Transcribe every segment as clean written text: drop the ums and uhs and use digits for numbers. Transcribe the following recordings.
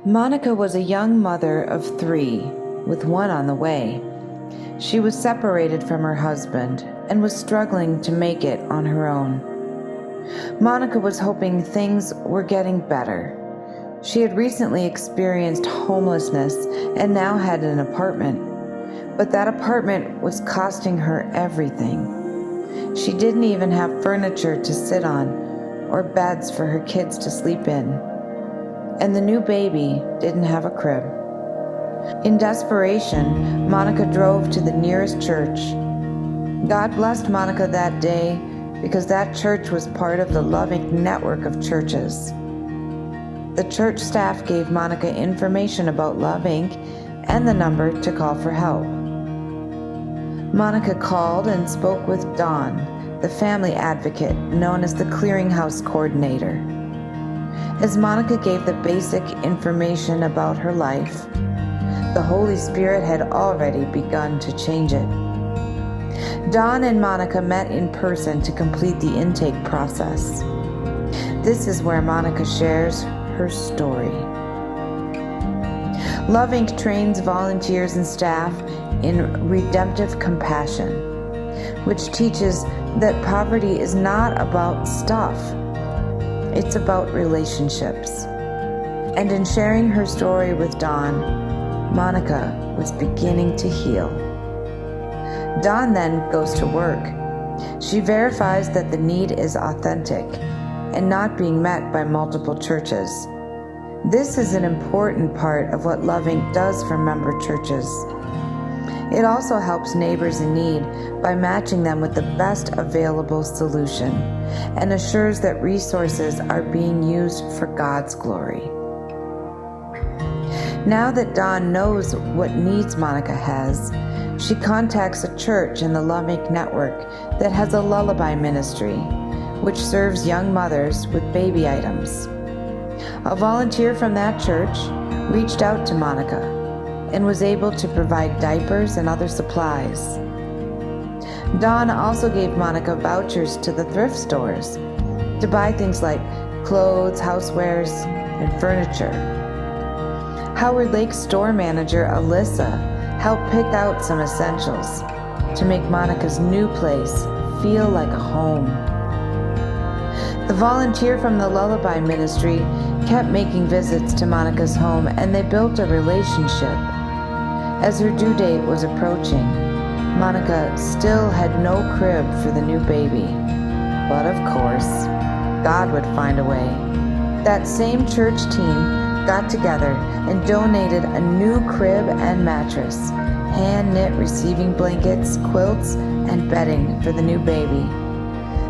Monica was a young mother of 3, with one on the way. She was separated from her husband and was struggling to make it on her own. Monica was hoping things were getting better. She had recently experienced homelessness and now had an apartment, but that apartment was costing her everything. She didn't even have furniture to sit on or beds for her kids to sleep in. And the new baby didn't have a crib. In desperation, Monica drove to the nearest church. God blessed Monica that day because that church was part of the loving network of churches. The church staff gave Monica information about Love Inc. and the number to call for help. Monica called and spoke with Dawn, the family advocate known as the clearinghouse coordinator. As Monica gave the basic information about her life, the Holy Spirit had already begun to change it. Dawn and Monica met in person to complete the intake process. This is where Monica shares her story. Love Inc. trains volunteers and staff in redemptive compassion, which teaches that poverty is not about stuff. It's about relationships. And in sharing her story with Dawn, Monica was beginning to heal. Dawn then goes to work. She verifies that the need is authentic and not being met by multiple churches. This is an important part of what Love Inc. does for member churches. It also helps neighbors in need by matching them with the best available solution and assures that resources are being used for God's glory. Now that Dawn knows what needs Monica has, she contacts a church in the Love Inc. network that has a lullaby ministry, which serves young mothers with baby items. A volunteer from that church reached out to Monica and was able to provide diapers and other supplies. Dawn also gave Monica vouchers to the thrift stores to buy things like clothes, housewares, and furniture. Howard Lake store manager Alyssa helped pick out some essentials to make Monica's new place feel like a home. The volunteer from the lullaby ministry kept making visits to Monica's home, and they built a relationship. As her due date was approaching, Monica still had no crib for the new baby. But of course, God would find a way. That same church team got together and donated a new crib and mattress, hand-knit receiving blankets, quilts, and bedding for the new baby.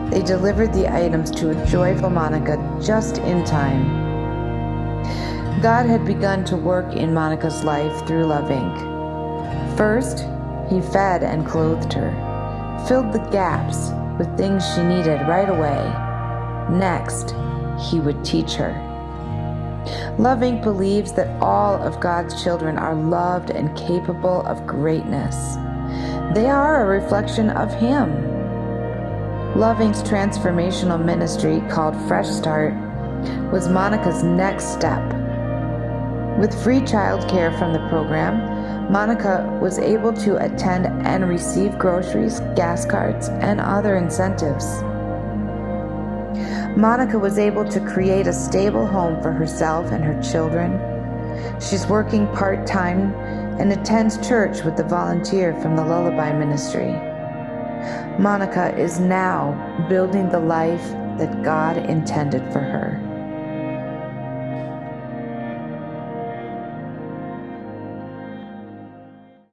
They delivered the items to a joyful Monica just in time. God had begun to work in Monica's life through Love Inc. First, he fed and clothed her, filled the gaps with things she needed right away. Next, he would teach her. Love Inc. believes that all of God's children are loved and capable of greatness. They are a reflection of Him. Love Inc.'s transformational ministry, called Fresh Start, was Monica's next step. With free childcare from the program, Monica was able to attend and receive groceries, gas cards, and other incentives. Monica was able to create a stable home for herself and her children. She's working part-time and attends church with the volunteer from the lullaby ministry. Monica is now building the life that God intended for her.